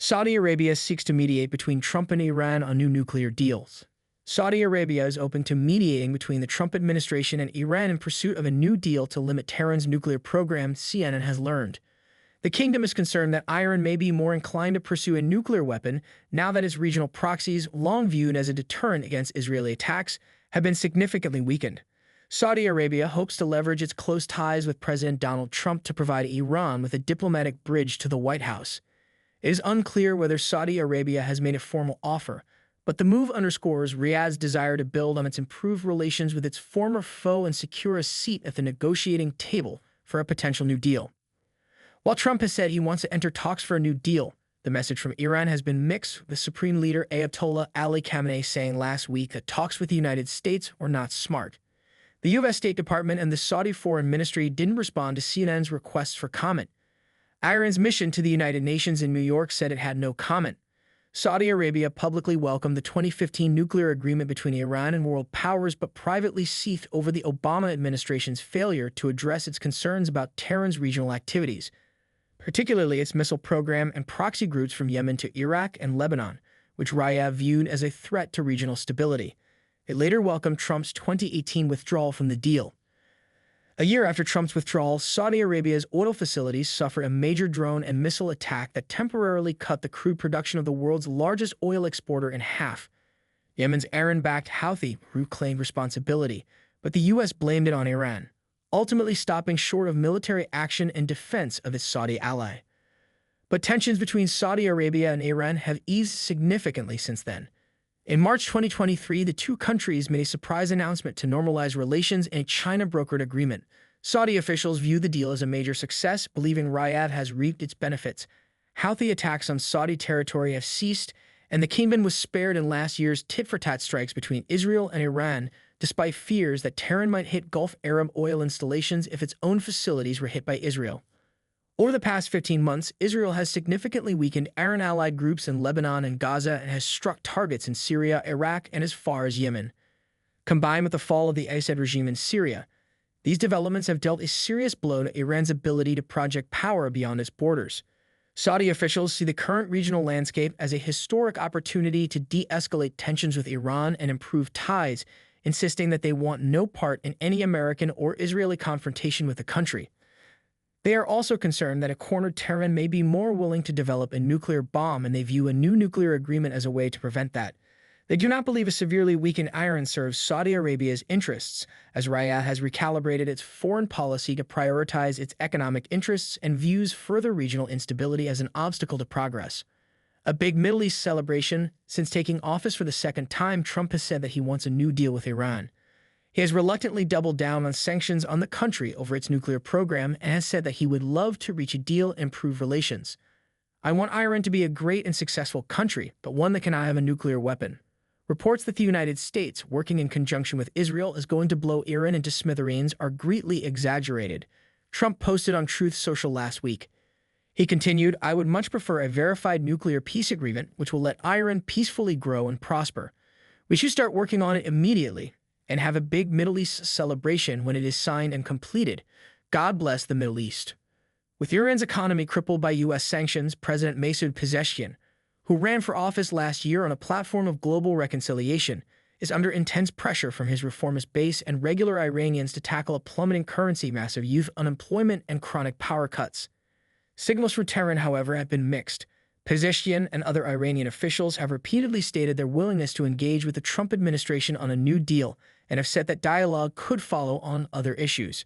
Saudi Arabia seeks to mediate between Trump and Iran on new nuclear deals. Saudi Arabia is open to mediating between the Trump administration and Iran in pursuit of a new deal to limit Tehran's nuclear program, CNN has learned. The kingdom is concerned that Iran may be more inclined to pursue a nuclear weapon now that its regional proxies, long viewed as a deterrent against Israeli attacks, have been significantly weakened. Saudi Arabia hopes to leverage its close ties with President Donald Trump to provide Iran with a diplomatic bridge to the White House. It is unclear whether Saudi Arabia has made a formal offer, but the move underscores Riyadh's desire to build on its improved relations with its former foe and secure a seat at the negotiating table for a potential new deal. While Trump has said he wants to enter talks for a new deal, the message from Iran has been mixed, with Supreme Leader Ayatollah Ali Khamenei saying last week that talks with the United States were not smart. The U.S. State Department and the Saudi Foreign Ministry didn't respond to CNN's requests for comment. Iran's mission to the United Nations in New York said it had no comment. Saudi Arabia publicly welcomed the 2015 nuclear agreement between Iran and world powers, but privately seethed over the Obama administration's failure to address its concerns about Tehran's regional activities, particularly its missile program and proxy groups from Yemen to Iraq and Lebanon, which Riyadh viewed as a threat to regional stability. It later welcomed Trump's 2018 withdrawal from the deal. A year after Trump's withdrawal, Saudi Arabia's oil facilities suffered a major drone and missile attack that temporarily cut the crude production of the world's largest oil exporter in half. Yemen's Iran-backed Houthi claimed responsibility, but the U.S. blamed it on Iran, ultimately stopping short of military action in defense of its Saudi ally. But tensions between Saudi Arabia and Iran have eased significantly since then. In March 2023, the two countries made a surprise announcement to normalize relations in a China-brokered agreement. Saudi officials view the deal as a major success, believing Riyadh has reaped its benefits. Houthi attacks on Saudi territory have ceased, and the kingdom was spared in last year's tit-for-tat strikes between Israel and Iran, despite fears that Tehran might hit Gulf Arab oil installations if its own facilities were hit by Israel. Over the past 15 months, Israel has significantly weakened Iran-allied groups in Lebanon and Gaza and has struck targets in Syria, Iraq, and as far as Yemen. Combined with the fall of the Assad regime in Syria, these developments have dealt a serious blow to Iran's ability to project power beyond its borders. Saudi officials see the current regional landscape as a historic opportunity to de-escalate tensions with Iran and improve ties, insisting that they want no part in any American or Israeli confrontation with the country. They are also concerned that a cornered Tehran may be more willing to develop a nuclear bomb, and they view a new nuclear agreement as a way to prevent that. They do not believe a severely weakened Iran serves Saudi Arabia's interests, as Riyadh has recalibrated its foreign policy to prioritize its economic interests and views further regional instability as an obstacle to progress. A big Middle East celebration. Since taking office for the second time, Trump has said that he wants a new deal with Iran. He has reluctantly doubled down on sanctions on the country over its nuclear program and has said that he would love to reach a deal and improve relations. "I want Iran to be a great and successful country, but one that cannot have a nuclear weapon." Reports that the United States, working in conjunction with Israel, is going to blow Iran into smithereens are greatly exaggerated, Trump posted on Truth Social last week. He continued, "I would much prefer a verified nuclear peace agreement which will let Iran peacefully grow and prosper. We should start working on it immediately and have a big Middle East celebration when it is signed and completed. God bless the Middle East." With Iran's economy crippled by U.S. sanctions, President Masoud Pezeshkian, who ran for office last year on a platform of global reconciliation, is under intense pressure from his reformist base and regular Iranians to tackle a plummeting currency, massive youth unemployment, and chronic power cuts. Signals from Tehran, however, have been mixed. Pezeshkian and other Iranian officials have repeatedly stated their willingness to engage with the Trump administration on a new deal and have said that dialogue could follow on other issues.